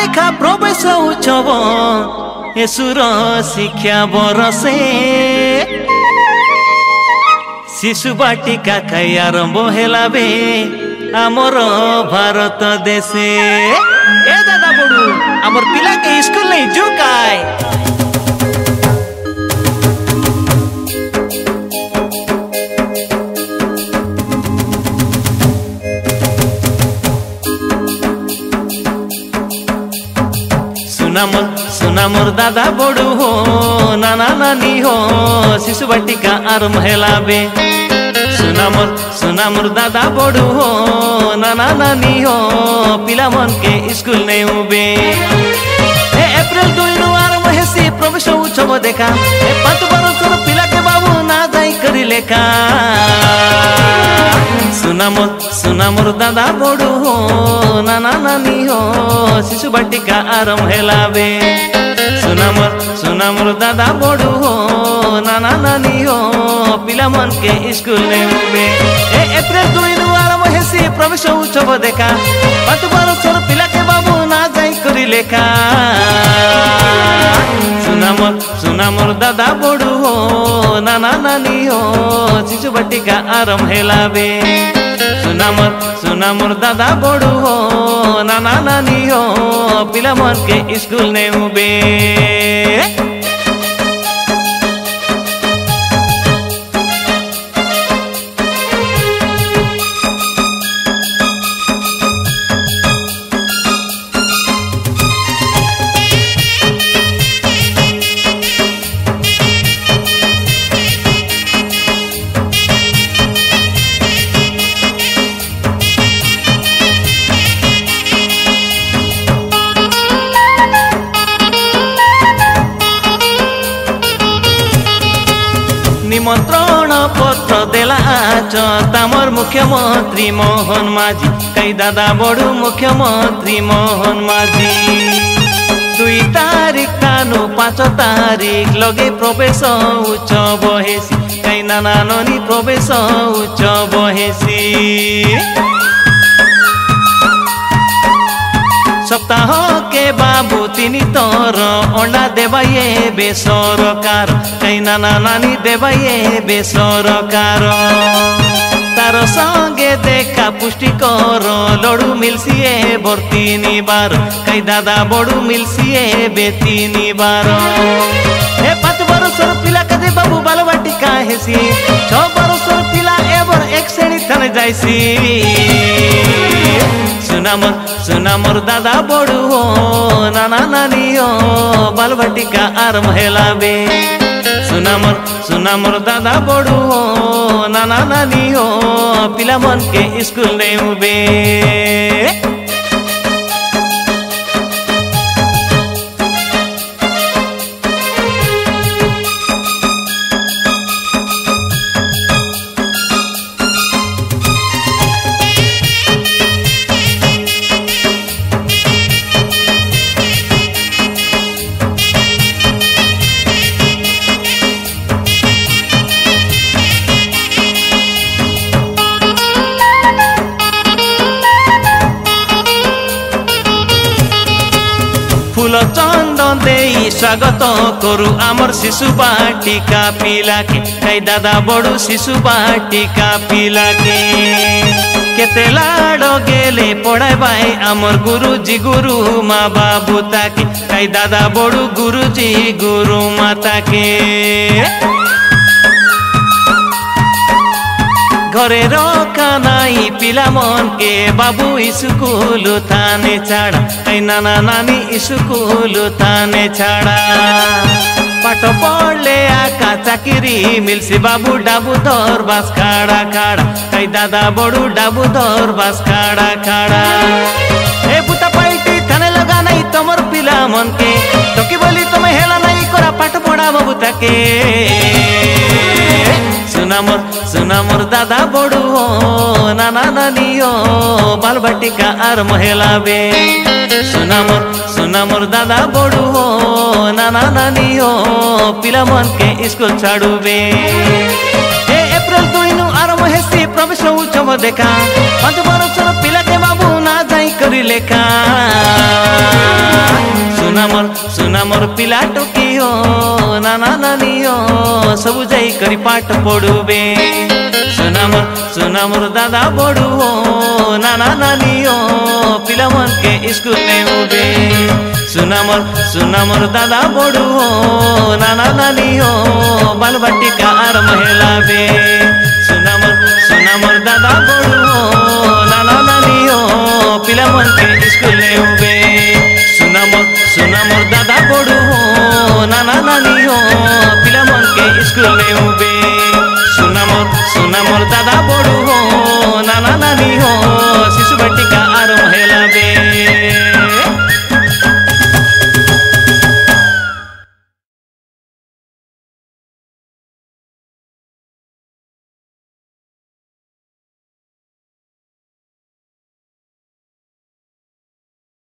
देखा प्रवेश उत्सव येसुर शिक्षा बरसे शिशु बाटिका खाई आरंभ हेला बे आमर भारत देशे। ए दादा बड़ू आमर पिला के स्कूल नहीं जो काय सुना मोर दादा बड़ू हो नाना नानी हो शिशु बाटिका आरंभ हेला बे। सुना मोर दादा बड़ू हो नाना नानी हो पिला मन के स्कूल नहीं उबे। एप्रिल 2 नु आरंभ हेसी प्रवेश उत्सव देखा 5 बरसर पिला के बाबू ना जाई करी लेखा। सुना मोर दादा बड़ू हो नाना नानी हो शिशु बाटिका आरंभ हेला बे। सुना मोर दादा बड़ू हो नाना नानी हो पिला मन के स्कूल नहीं उबे। एप्रिल 2 नु आरंभ हेसी प्रवेश उत्सव देखा 5 बरसर पिला के बाबू ना जाई करी लेखा। सुना मोर दादा बड़ू हो नाना नानी हो शिशु बाटिका आरंभ हेला बे। सुना मोर दादा बड़ू हो नाना नानी हो पिला मन के स्कूल नहीं उबे। निमंत्रण पत्र देला तामर मुख्यमंत्री मोहन माझी कई दादा बड़ू मुख्यमंत्री मोहन माझी। 2 तारीख तानु 5 तारीख लगे प्रवेश उत्सव हेसी कई नाना नानी प्रवेश उत्सव हेसी। सप्ताह के बाबू 3 तोर अंडा देवाये बेसरकार कई नाना नानी देवाये बेसरकार। तार संगे देखा पुष्टिकर लड़ू मिलसिए भर 3 बार कई दादा बड़ू मिलसिए बे 3 बार। 5 बरसर पिला कदे बाबू बाल बाटिका हेसी 6 बरसर पिला एबर 1 श्रेणी थाने जाइसी। सुना मोर दादा बड़ू हो नाना नानी हो बाल बाटिका आरंभ हेला बे। सुना मोर दादा बड़ू हो नाना नानी हो पिला मन के स्कूल नहीं उबे। फूल चंदन दे स्वागत करू आमर शिशु बाटिका पिला के कई दादा बड़ू शिशु बाटिका पिला के। केते लाड़ गेले पढ़ाई बाई आमर गुरुजी गुरु माँ बाबू ताके कई दादा बड़ू गुरुजी गुरु माता के। घरे रखा नाई पिला मन के बाबू स्कूल थाने छाड़ा कई नाना नानी स्कूल थाने छाड़ा। पाठ पढ़ले आका चाकरी मिलसी बाबू डाबू धर बास खाड़ा खाड़ा कई दादा बड़ू डाबू धर बास खाड़ा खाड़ा। ए बुता पाइटी थाने लगा नहीं तमर पिला मन के तो की बोली तुम्हें हेला नहीं करा पाठ पढ़ा बाबू ताके। सुना मोर दादा बड़ू हो नाना नानी हो बाल बाटिका आरंभ हेला बे। सुना मोर दादा बड़ू हो नाना नानी हो पिला मन के स्कूल छाड़ू बे। एप्रिल 2 नु आरंभ हेसी प्रवेश उत्सव देखा 5 बरसर पिला के बाबू ना जाई करी लेखा। सुना मोर पिला टोकी हो नाना नानी हो सब जाई करी पाठ पढ़ुबे सुना मोर दादा बड़ू हो नाना नानी हो पिला मन के स्कूल नेउबे सुना मोर दादा बड़ू हो नाना नानी हो बाल बाटिका आर महिलाबे सुना मोर दादा बड़ू हो नाना नानी हो पिला मन के स्कूल नेउबे सुना मोर दादा बड़ू हो नाना नानी हो पिला मन के स्कूल नेउबे सुना मोर दादा बड़ू हो